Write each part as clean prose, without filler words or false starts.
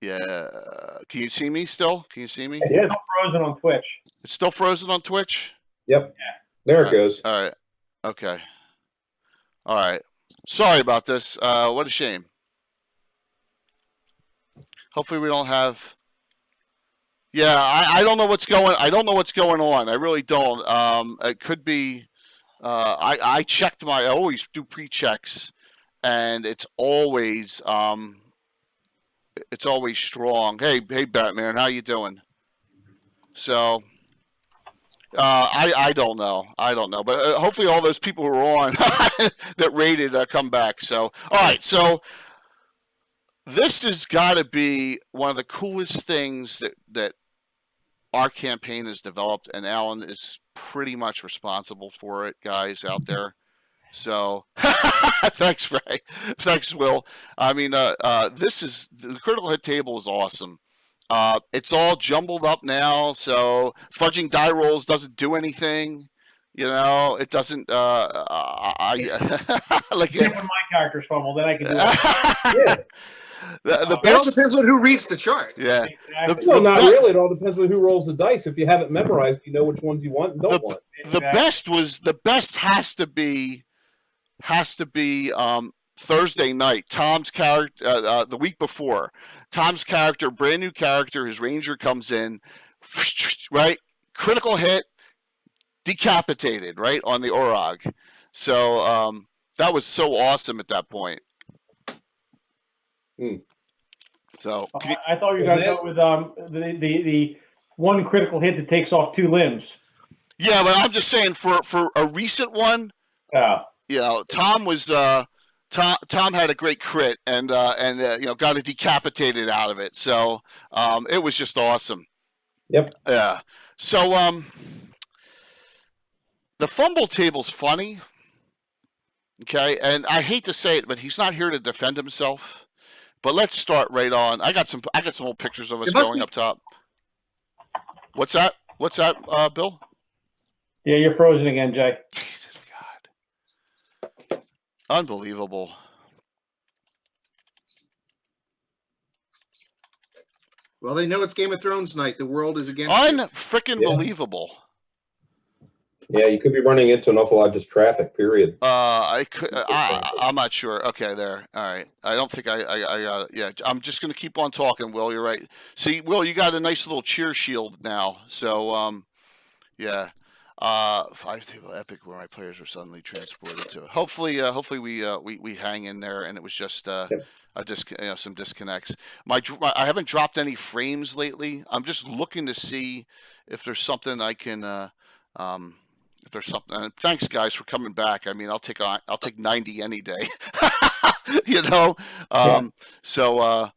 Yeah. Can you see me still? Can you see me? Yeah. Still frozen on Twitch. It's still frozen on Twitch? Yep. There it goes. All right. Okay. All right. Sorry about this. What a shame. Hopefully we don't have. Yeah, I don't know what's going. I don't know what's going on. I really don't. It could be. I checked I always do pre-checks, and it's always strong. Hey, Batman, how you doing? So. I don't know. But hopefully all those people who are on that rated come back. So, all right. So this has got to be one of the coolest things that our campaign has developed, and Alan is pretty much responsible for it, guys out there. So thanks, Ray. Thanks, Will. I mean, this is the critical hit table is awesome. It's all jumbled up now, so fudging die rolls doesn't do anything. You know, it doesn't. Like when my characters fumble, then I can do it. The It all depends on who reads the chart. Yeah. Exactly. Well, not really. It all depends on who rolls the dice. If you have it memorized, you know which ones you want and don't want. The best has to be Thursday night. Tom's character the week before. Tom's character, brand new character, his ranger comes in, right? Critical hit, decapitated, right, on the Orog. So that was so awesome at that point. So I thought you were going to go with the one critical hit that takes off 2 limbs. Yeah, but I'm just saying for a recent one. Yeah. You know, Tom was Tom had a great crit and you know, got it decapitated out of it. So it was just awesome. Yep. Yeah. So the fumble table's funny. Okay, and I hate to say it, but he's not here to defend himself. But let's start right on. I got some old pictures of us going up top. What's that? Bill? Yeah, you're frozen again, Jay. Jesus God. Unbelievable. Well, they know it's Game of Thrones night. The world is against Unfreaking believable. Yeah, you could be running into an awful lot of just traffic, period. I'm not sure. Okay, there. All right. I don't think I yeah, I'm just going to keep on talking, Will. You're right. See, Will, you got a nice little cheer shield now. So, yeah. 5-table epic where my players were suddenly transported to. Hopefully we hang in there, and it was just some disconnects. I haven't dropped any frames lately. I'm just looking to see if there's something I can if there's something. And thanks, guys, for coming back. I mean, I'll take 90 any day. You know. So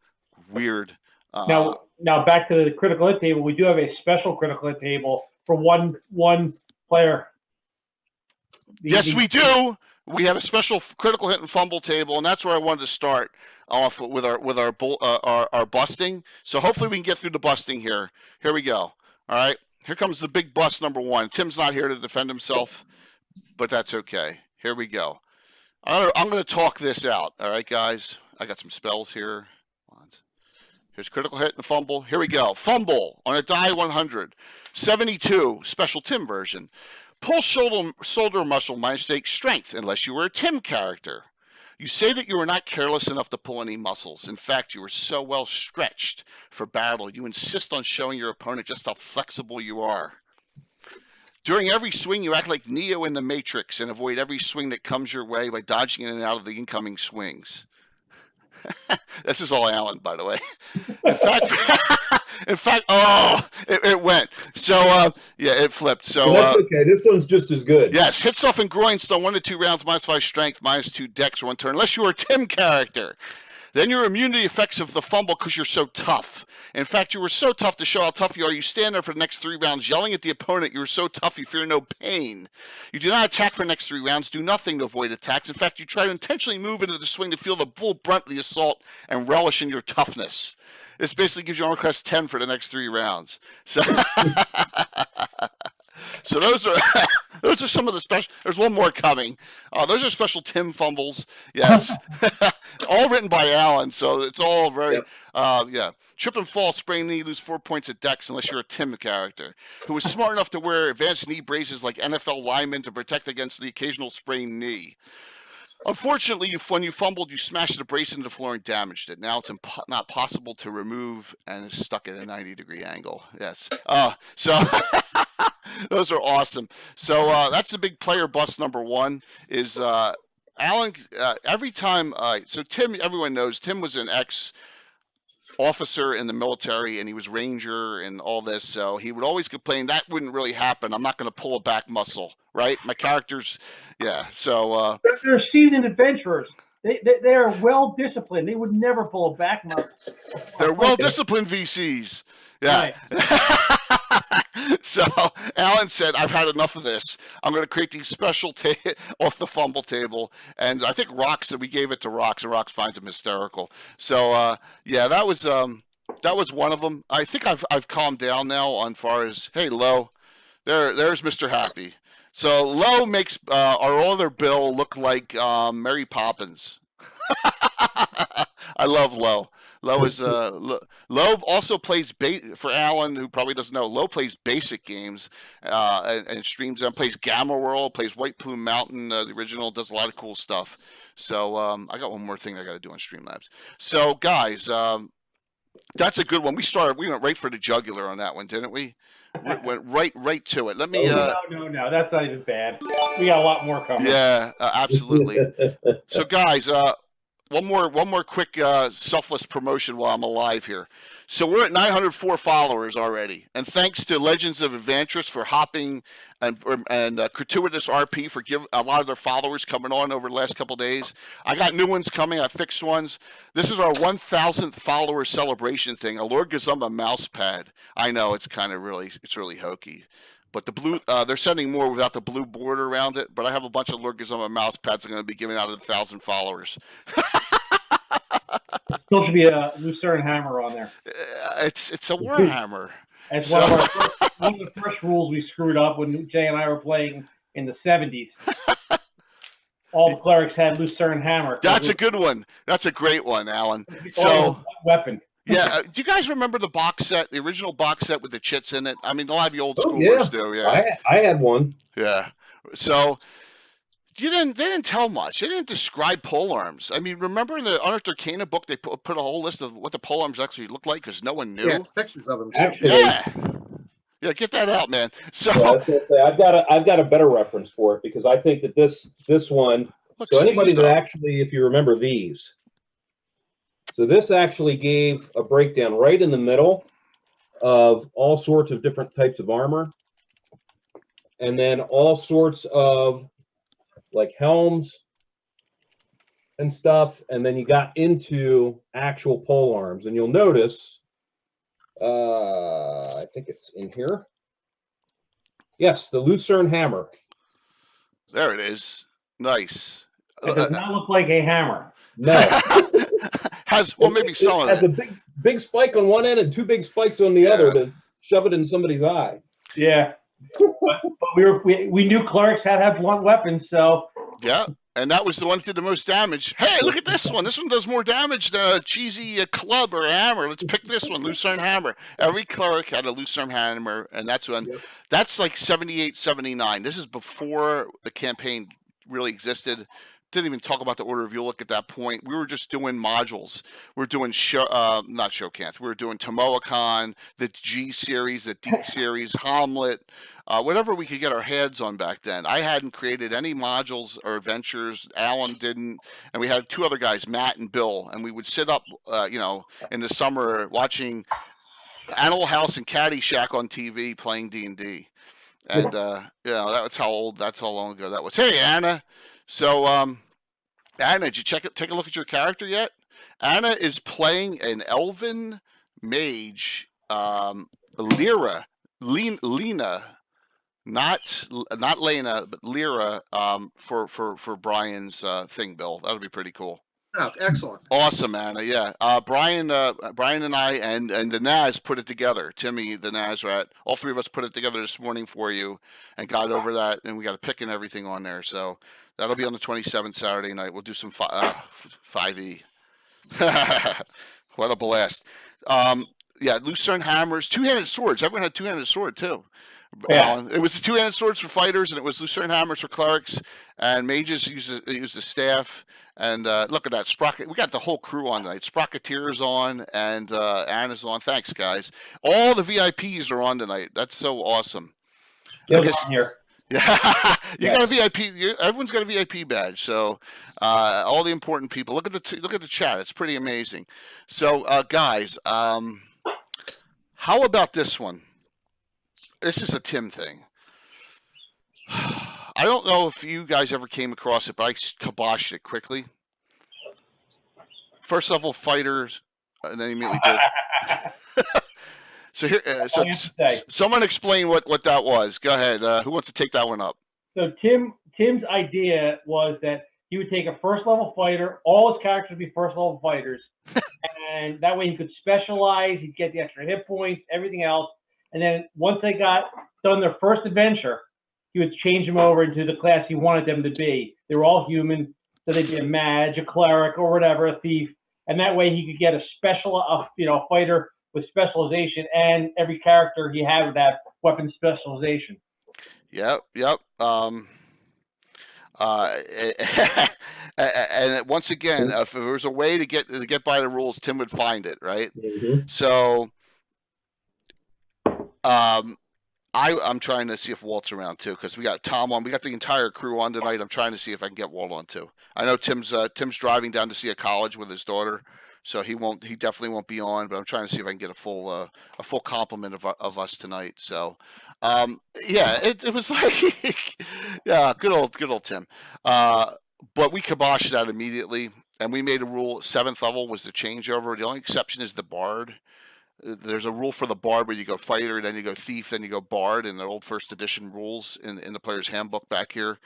weird. Now back to the critical hit table. We do have a special critical hit table for one player. We do. We have a special critical hit and fumble table, and that's where I wanted to start off with our busting. So hopefully we can get through the busting here. Here we go. All right. Here comes the big bust number 1. Tim's not here to defend himself, but that's okay. Here we go. I'm going to talk this out. All right, guys. I got some spells here. Here's critical hit and fumble. Here we go. Fumble on a die 100. 72, special Tim version. Pull shoulder muscle -8 strength unless you were a Tim character. You say that you were not careless enough to pull any muscles. In fact, you were so well stretched for battle, you insist on showing your opponent just how flexible you are. During every swing, you act like Neo in the Matrix and avoid every swing that comes your way by dodging in and out of the incoming swings. This is all Alan, by the way. In fact, it went. So, yeah, it flipped. So that's okay. This one's just as good. Yes, hit stuff and groin stone 1 to 2 rounds, -5 strength, -2 dex for 1 turn, unless you are a Tim character. Then you're immune to the effects of the fumble because you're so tough. In fact, you were so tough to show how tough you are, you stand there for the next 3 rounds yelling at the opponent. You were so tough you fear no pain. You do not attack for the next 3 rounds, do nothing to avoid attacks. In fact, you try to intentionally move into the swing to feel the full brunt of the assault and relish in your toughness. This basically gives you armor class 10 for the next 3 rounds. So, So those are those are some of the special. There's one more coming. Those are special Tim fumbles. Yes, all written by Alan. So it's all very yeah. Trip and fall, sprain knee, lose 4 points at Dex unless you're a Tim character who is smart enough to wear advanced knee braces like NFL linemen to protect against the occasional sprained knee. Unfortunately, when you fumbled, you smashed the brace into the floor and damaged it. Now it's not possible to remove and is stuck at a 90-degree angle. Yes. So those are awesome. So that's the big player bust number one is Alan. Every time, so Tim, everyone knows Tim was an ex-officer in the military and he was Ranger and all this. So he would always complain that wouldn't really happen. I'm not going to pull a back muscle, right? My character's. Yeah, so they're seasoned adventurers. They are well disciplined. They would never pull a back muscle. They're well disciplined VCs. Yeah. Right. So Alan said, "I've had enough of this. I'm going to create these special off the fumble table." And I think Rox said we gave it to Rox, and Rox finds them hysterical. So yeah, that was one of them. I think I've calmed down now on far as hey Lo, there's Mr. Happy. So Lo makes our older Bill look like Mary Poppins. I love Lo. Lo is Lo also plays for Alan, who probably doesn't know. Lo plays basic games and streams them. Plays Gamma World, plays White Plume Mountain, the original. Does a lot of cool stuff. So I got one more thing I got to do on Streamlabs. So guys, that's a good one. We went right for the jugular on that one, didn't we? Went right to it. Let me. No, that's not even bad. We got a lot more coming. Yeah, absolutely. So, guys, one more quick selfless promotion while I'm alive here. So we're at 904 followers already, and thanks to Legends of Adventurous for hopping and Gratuitous RP for giving a lot of their followers coming on over the last couple of days. I got new ones coming. I fixed ones. This is our 1,000th follower celebration thing. A Lord Gazumba mouse pad. I know it's really hokey, but the blue they're sending more without the blue border around it. But I have a bunch of Lord Gazumba mouse pads I'm going to be giving out to 1,000 followers. Still should be a Lucerne hammer on there. It's a Warhammer. It's one of the first rules we screwed up when Jay and I were playing in the 70s. All the clerics had Lucerne hammer. That's a good one. That's a great one, Alan. So weapon. Yeah, do you guys remember the box set, the original box set with the chits in it? I mean, a lot of you old schoolers do. Yeah, I had one. Yeah, so they didn't tell much. They didn't describe polearms. I mean, remember in the Unearthed Arcana book, they put a whole list of what the polearms actually looked like because no one knew. Yeah, pictures of them too. Actually, yeah, get that out, man. So I've got a better reference for it because I think that this one. So anybody that actually, if you remember these. So this actually gave a breakdown right in the middle of all sorts of different types of armor. And then all sorts of like helms and stuff. And then you got into actual pole arms. And you'll notice, I think it's in here. Yes, the Lucerne hammer. There it is. Nice. It does not look like a hammer. No. Maybe some of it. Has a big spike on one end and two big spikes on the other to shove it in somebody's eye. Yeah, but we knew clerics had to have blunt weapons, so yeah, and that was the one that did the most damage. Hey, look at this one. This one does more damage than a cheesy club or a hammer. Let's pick this one, Lucerne hammer. Every cleric had a Lucerne hammer, and that's like 78, 79. This is before the campaign really existed. Didn't even talk about the Order of Ulick at that point. We were just doing modules. We were doing not Showcans. We were doing Tomoacon, the G series, the D series, Hamlet, whatever we could get our heads on back then. I hadn't created any modules or adventures. Alan didn't, and we had two other guys, Matt and Bill, and we would sit up, in the summer watching Animal House and Caddyshack on TV, playing D&D, and that's how long ago that was. Hey, Anna. So, Anna, did you take a look at your character yet? Anna is playing an elven mage, Lena, not Lena, but Lyra, for Brian's thing, Bill. That'll be pretty cool. Oh, excellent. Awesome, Anna. Yeah, Brian and I and the Naz put it together. Timmy, the Nazrat, all three of us put it together this morning for you, and got over that, and we got a pick and everything on there. So that'll be on the 27th Saturday night. We'll do some 5e. What a blast! Yeah, Lucerne hammers, two-handed swords. Everyone had two-handed sword too. Yeah. It was the two-handed swords for fighters, and it was Lucerne hammers for clerics, and mages used the staff. And look at that, Sprocket. We got the whole crew on tonight. Sprocketeer's on, and Anna's on. Thanks, guys. All the VIPs are on tonight. That's so awesome. Good on here. Yeah, you Yes. got a VIP. Everyone's got a VIP badge. So all the important people. Look at the chat. It's pretty amazing. So guys, how about this one? This is a Tim thing. I don't know if you guys ever came across it, but I kiboshed it quickly. First level fighters, and then immediately did. So here, someone explain what that was. Go ahead. Who wants to take that one up? So Tim's idea was that he would take a first level fighter. All his characters would be first level fighters, and that way he could specialize. He'd get the extra hit points, everything else. And then once they got done their first adventure, he would change them over into the class he wanted them to be. They were all human, so they'd be a mage, a cleric, or whatever, a thief. And that way he could get a fighter with specialization, and every character he had with that weapon specialization. Yep. And once again, if there was a way to get by the rules, Tim would find it, right? Mm-hmm. So, I'm trying to see if Walt's around too, because we got Tom on. We got the entire crew on tonight. I'm trying to see if I can get Walt on too. I know Tim's driving down to see a college with his daughter, so he definitely won't be on. But I'm trying to see if I can get a full complement of us tonight. So, yeah, it was like, yeah, good old Tim. But we kiboshed that immediately, and we made a rule. 7th level was the changeover. The only exception is the bard. There's a rule for the bard where you go fighter, then you go thief, then you go bard in the old first edition rules in the player's handbook back here.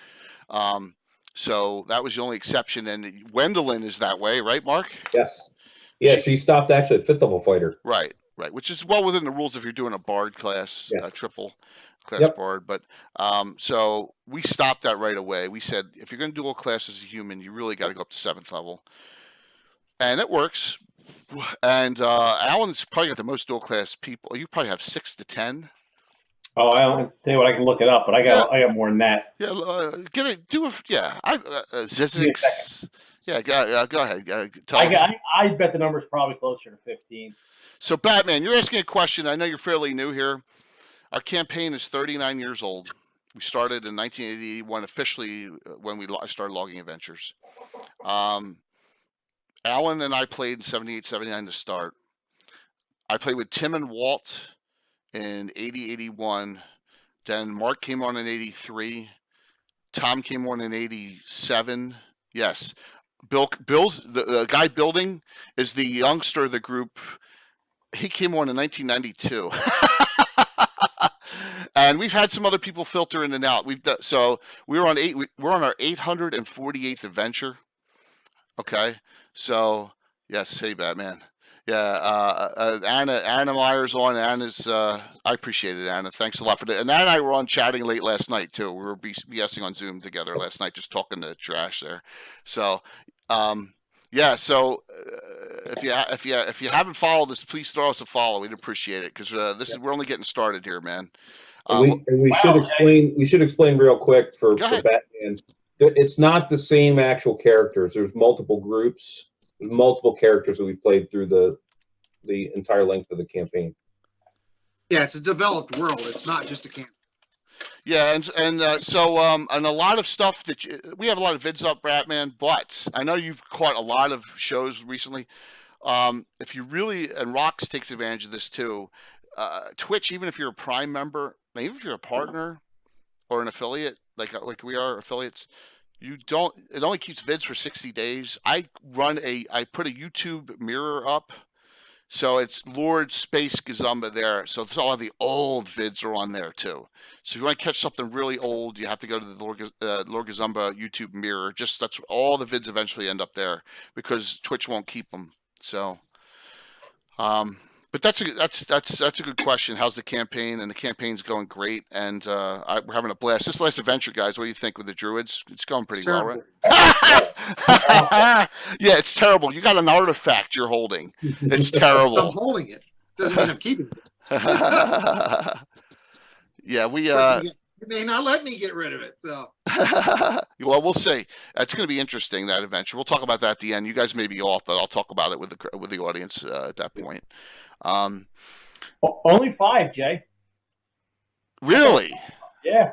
So that was the only exception. And Gwendolyn is that way, right, Mark? Yes. Yeah, she stopped actually at 5th level fighter. Right. Which is well within the rules if you're doing a bard class, Yeah. Triple class bard. But so we stopped that right away. We said, if you're going to dual class as a human, you really got to go up to 7th level. And it works. And Alan's probably got the most dual class people. You probably have 6 to 10. Oh, I don't say what I can look it up, but I got more than that. Yeah, Zizix. Yeah, go ahead. Tell us. I bet the number's probably closer to 15. So, Batman, you're asking a question. I know you're fairly new here. Our campaign is 39 years old. We started in 1981 officially when we started logging adventures. Alan and I played in 78, 79 to start. I played with Tim and Walt in 80, 81. Then Mark came on in 83. Tom came on in 87. Yes. Bill's the guy building is the youngster of the group. He came on in 1992. And we've had some other people filter in and out. So we're on our 848th adventure. Okay. So yes, hey Batman. Yeah, Anna Meyer's on. Anna's I appreciate it, Anna. Thanks a lot for that. And Anna and I were on chatting late last night too. We were BSing on Zoom together last night, just talking to trash there. So yeah, so if you haven't followed us, please throw us a follow. We'd appreciate it, because we're only getting started here, man. We should explain real quick for Batman. It's not the same actual characters. There's multiple groups, multiple characters that we've played through the entire length of the campaign. Yeah, it's a developed world. It's not just a campaign. Yeah, and a lot of stuff that we have a lot of vids up, Batman. But I know you've caught a lot of shows recently. If you really, and Rox takes advantage of this too. Twitch, even if you're a Prime member, even if you're a partner or an affiliate, like we are affiliates, it only keeps vids for 60 days. I put a YouTube mirror up So it's Lord Space Gazumba there. So it's all of the old vids are on there too. So if you want to catch something really old, you have to go to the Lord Gazumba YouTube mirror. Just that's all the vids eventually end up there because Twitch won't keep them. So, but that's a good question. How's the campaign? And the campaign's going great, and we're having a blast. This last adventure, guys, what do you think with the druids? It's going pretty well, right? Yeah, it's terrible. You got an artifact you're holding. It's I'm terrible. holding it. Doesn't mean I'm keeping it. Yeah, we You may not let me get rid of it. So well, we'll see. It's going to be interesting, that adventure. We'll talk about that at the end. You guys may be off, but I'll talk about it with the audience at that point. Only 5, Jay. Really? Yeah.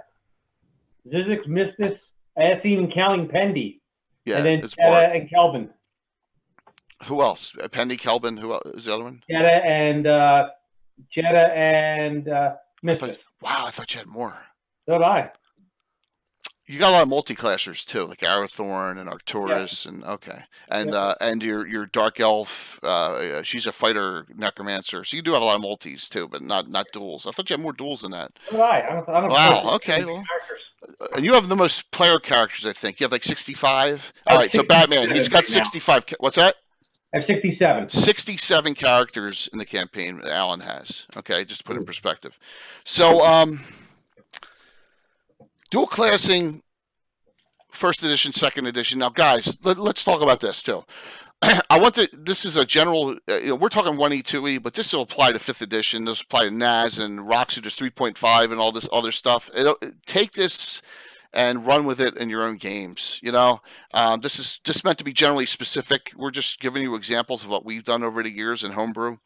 Zizix, Mistis, that's even counting Pendy. Yeah. And then it's Jetta and Kelvin. Who else? Pendy, Kelvin. Who else is the other one? Jetta and Mistis. Wow, I thought you had more. So did I. You got a lot of multi-classers too, like Arathorn and Arcturus, and okay, and your dark elf. She's a fighter necromancer, so you do have a lot of multis too, but not duels. I thought you had more duels than that. So did I don't Wow. Okay. Well, and you have the most player characters, I think. You have like 65. All right. So Batman, he's got 65. What's that? I have 67. 67 characters in the campaign Alan has. Okay, just to put it in perspective. So, dual classing, first edition, second edition. Now, guys, let's talk about this too. This is a general, we're talking 1E, 2E, but this will apply to 5th edition. This will apply to NAS and Roxuder's 3.5 and all this other stuff. Take this and run with it in your own games. This is just meant to be generally specific. We're just giving you examples of what we've done over the years in homebrew.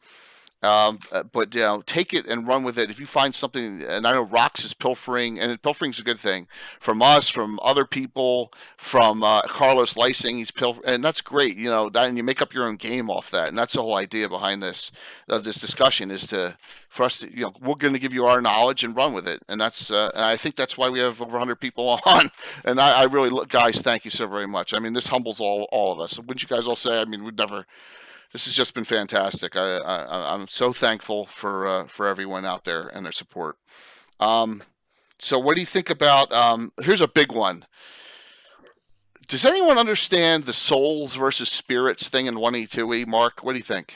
But take it and run with it. If you find something, and I know Rox is pilfering, and pilfering's a good thing from us, from other people, from Carlos Lysing, he's pilfering, and that's great. And you make up your own game off that, and that's the whole idea behind this discussion is for us to, we're going to give you our knowledge and run with it, and that's and I think that's why we have over 100 people on, and I really, guys, thank you so very much. I mean, this humbles all of us. Wouldn't you guys all say? I mean, we'd never. This has just been fantastic. I'm so thankful for everyone out there and their support. So what do you think about, here's a big one. Does anyone understand the souls versus spirits thing in 1E, 2E? Mark, what do you think?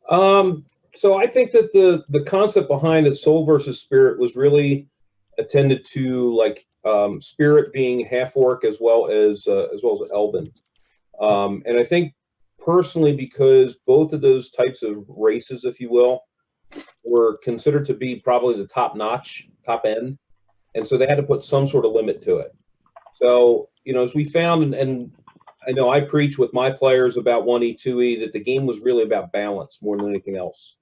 So I think that the concept behind it, soul versus spirit, was really attended to like spirit being half orc as well as elven. And I think personally, because both of those types of races, if you will, were considered to be probably the top end, and so they had to put some sort of limit to it. So, as we found, and I know I preach with my players about 1E, 2E, that the game was really about balance more than anything else.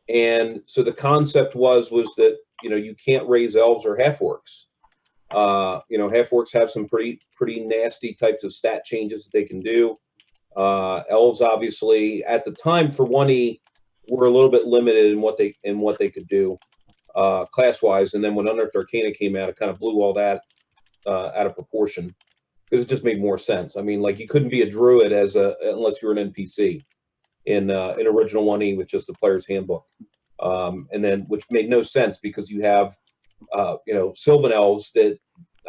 And so the concept was that, you can't raise elves or half orcs. Half orcs have some pretty nasty types of stat changes that they can do. Elves, obviously, at the time for 1E, were a little bit limited in what they could do class-wise. And then when Unearthed Arcana came out, it kind of blew all that out of proportion because it just made more sense. I mean, like, you couldn't be a druid unless you were an NPC in original 1E with just the player's handbook, and then which made no sense because you have Sylvan elves that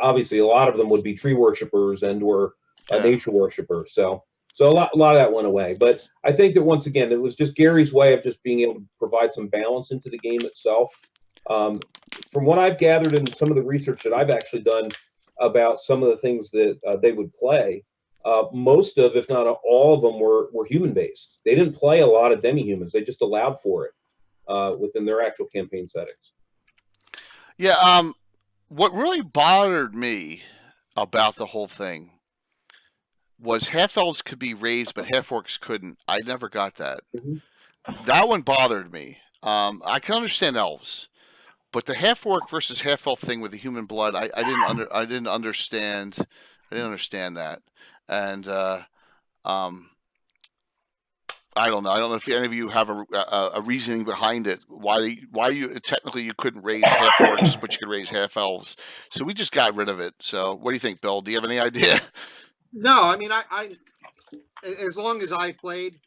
obviously a lot of them would be tree worshippers and were nature worshippers. So a lot of that went away. But I think that once again, it was just Gary's way of just being able to provide some balance into the game itself. From what I've gathered in some of the research that I've actually done about some of the things that they would play, most of, if not all of them, were human-based. They didn't play a lot of demi-humans. They just allowed for it within their actual campaign settings. Yeah, what really bothered me about the whole thing was half-elves could be raised, but half-orcs couldn't. I never got that. Mm-hmm. That one bothered me. I can understand elves, but the half-orc versus half-elf thing with the human blood, I didn't understand. I didn't understand that, and I don't know. I don't know if any of you have a reasoning behind it. Why you technically you couldn't raise half-orcs, but you could raise half-elves. So we just got rid of it. So what do you think, Bill? Do you have any idea? no, I mean, I as long as I played,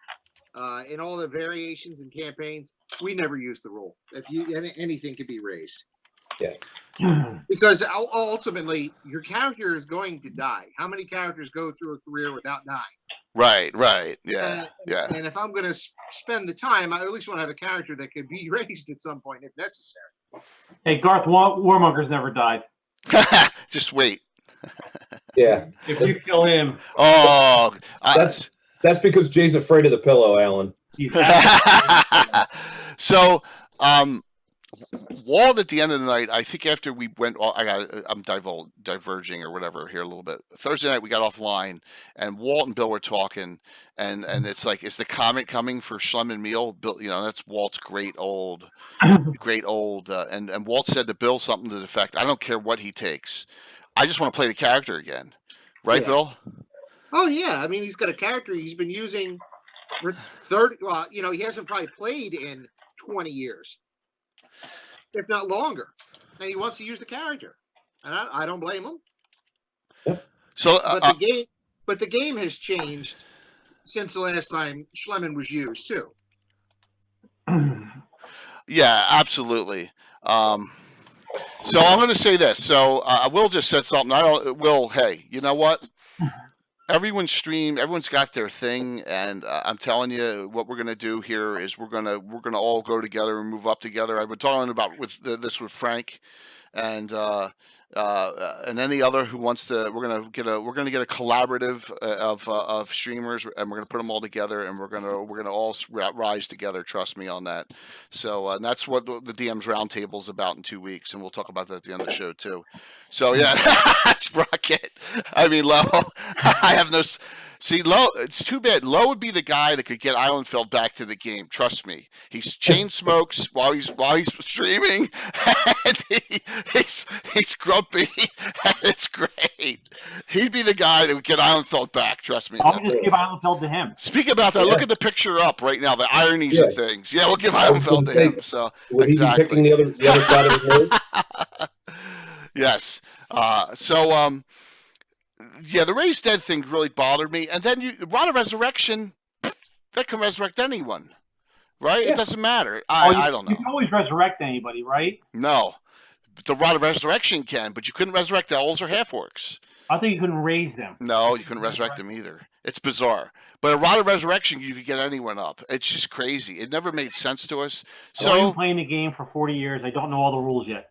in all the variations and campaigns, we never use the rule. If anything can be raised. Yeah. Because ultimately, your character is going to die. How many characters go through a career without dying? Right. Yeah. And if I'm going to spend the time, I at least want to have a character that could be raised at some point if necessary. Hey, Garth Warmonger's never died. Just wait. Yeah. If you kill him, Oh, That's because Jay's afraid of the pillow, Alan. So, Walt at the end of the night, I think after we went, I'm diverging or whatever here a little bit. Thursday night we got offline, and Walt and Bill were talking, and it's like, is the comet coming for Schlem and Meal? Bill, that's Walt's great old, and Walt said to Bill something to the effect, "I don't care what he takes, I just want to play the character again." Right, yeah. Bill? Oh yeah, I mean, he's got a character he's been using for 30. Well, he hasn't probably played in 20 years. If not longer, and he wants to use the character, and I don't blame him. So, but the game has changed since the last time Schlemmen was used too. Yeah, absolutely. So I'm going to say this. So Will just said something. Will, hey, you know what? Everyone's got their thing, and I'm telling you, what we're gonna do here is we're gonna all go together and move up together. I've been talking about this with Frank, and any other who wants to. We're gonna get a collaborative of streamers, and we're gonna put them all together, and we're gonna all rise together. Trust me on that. So and that's what the DM's roundtable is about in 2 weeks, and we'll talk about that at the end of the show too. So yeah, that's Rocket. I mean, Lo. I have no. See, Lo. It's too bad. Lo would be the guy that could get Islandfeld back to the game. Trust me. He's chain smokes while he's streaming, and he's grumpy, and it's great. He'd be the guy that would get Islandfeld back. Trust me. I'll just give Islandfeld to him. Speak about that. Yeah. Look at the picture up right now. The ironies of things. Yeah, we'll give Islandfeld to him. So would exactly. He be picking the other side of his nose? Yes. Yeah, the Raised Dead thing really bothered me. And then Rod of Resurrection, that can resurrect anyone, right? Yeah. It doesn't matter. I don't know. You can always resurrect anybody, right? No. The Rod of Resurrection can, but you couldn't resurrect elves or half-orcs. I think you couldn't raise them. No, you couldn't resurrect them either. It's bizarre. But a Rod of Resurrection, you could get anyone up. It's just crazy. It never made sense to us. So I've been playing the game for 40 years. I don't know all the rules yet.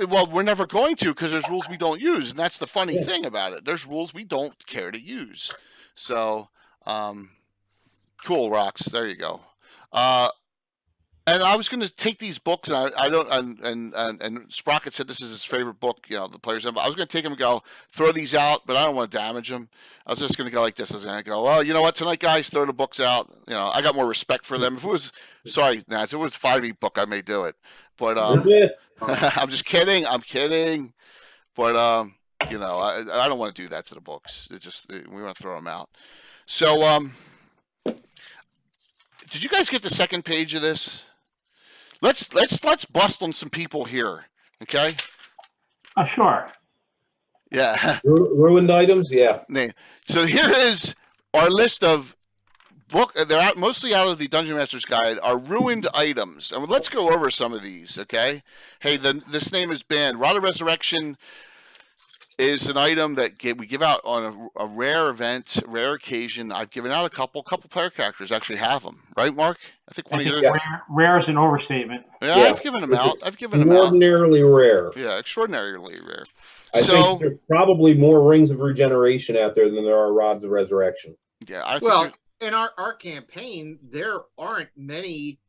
Well, we're never going to, because there's rules we don't use, and that's the funny thing about it. There's rules we don't care to use. So, cool, Rocks. There you go. And I was going to take these books, and Sprocket said this is his favorite book, the Player's Handbook. I was going to take them and go, throw these out, but I don't want to damage them. I was just going to go like this. I was going to go, well, you know what, tonight, guys, throw the books out. I got more respect for them. If it was, sorry, Naz, if it was a 5e book, I may do it. But I'm just kidding. I'm kidding. But, I don't want to do that to the books. We want to throw them out. So, did you guys get the second page of this? Let's bust on some people here, okay? Sure. Yeah. Ruined items, yeah. So here is our list of they're out mostly out of the Dungeon Master's Guide, are ruined items. And let's go over some of these, okay? Hey, this name is banned. Rod of Resurrection is an item that we give out on a rare event, rare occasion. I've given out a couple player characters actually have them, right, Mark? I think one of yours. Rare is an overstatement. Yeah, I've given them out. Extraordinarily rare. Yeah, extraordinarily rare. I think there's probably more Rings of Regeneration out there than there are Rods of Resurrection. Yeah, in our campaign, there aren't many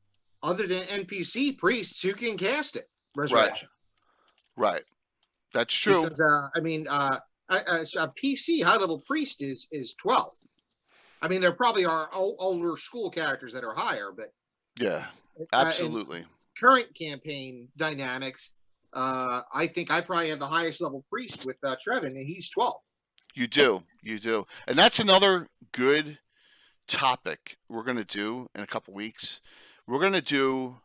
other than NPC priests who can cast it. Resurrection. Right. That's true. Because, a PC high-level priest is 12. I mean, there probably are older school characters that are higher, but yeah, absolutely. Current campaign dynamics, I think I probably have the highest level priest with Trevin, and he's 12. You do, and that's another good topic we're going to do in a couple weeks. We're going to do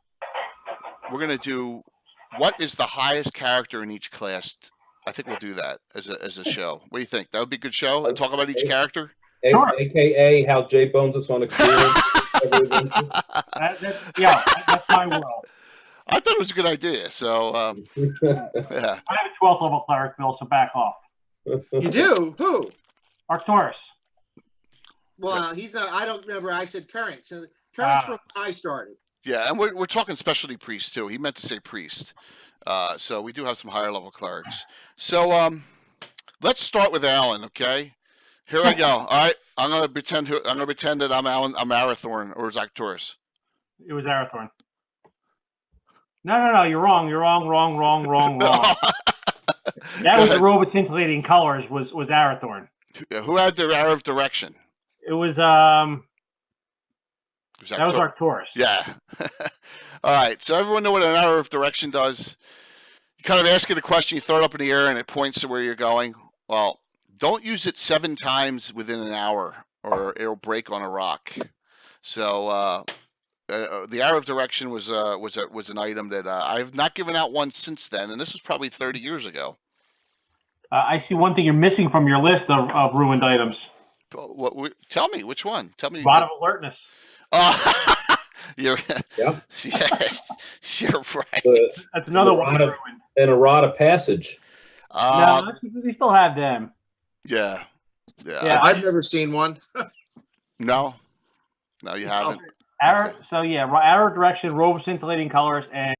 what is the highest character in each class. I think we'll do that as a show. What do you think? That would be a good show. And talk about each character. AKA how Jay bones us on experience. That's my world. I thought it was a good idea. So, yeah. I have a 12th level cleric, Bill, so back off. You do? Who? Arcturus. Well, he's not. I don't remember. I said current. So current's from when I started. Yeah, and we're talking specialty priest too. He meant to say priest. So we do have some higher level clerics. So let's start with Alan, okay? Here I go. All right, I'm gonna pretend that I'm Alan. I'm Arathorn, or is Arcturus? It was Arathorn. No. You're wrong. Wrong. That was the robe with scintillating colors. Was Arathorn? Who had the arrow of direction? It was That was Arcturus. Yeah. All right. So everyone know what an arrow of direction does? You kind of ask it a question, you throw it up in the air, and it points to where you're going. Well, don't use it 7 times within an hour, or it'll break on a rock. So the arrow of direction was an item that I've not given out one since then, and this was probably 30 years ago. I see one thing you're missing from your list of ruined items. Tell me which one. Tell me. Rod of alertness. You're Yeah. You're right. That's another one. And a rod of passage. No, we still have them. Yeah. I've never seen one. No, you haven't. Arrow direction, robe of scintillating colors, and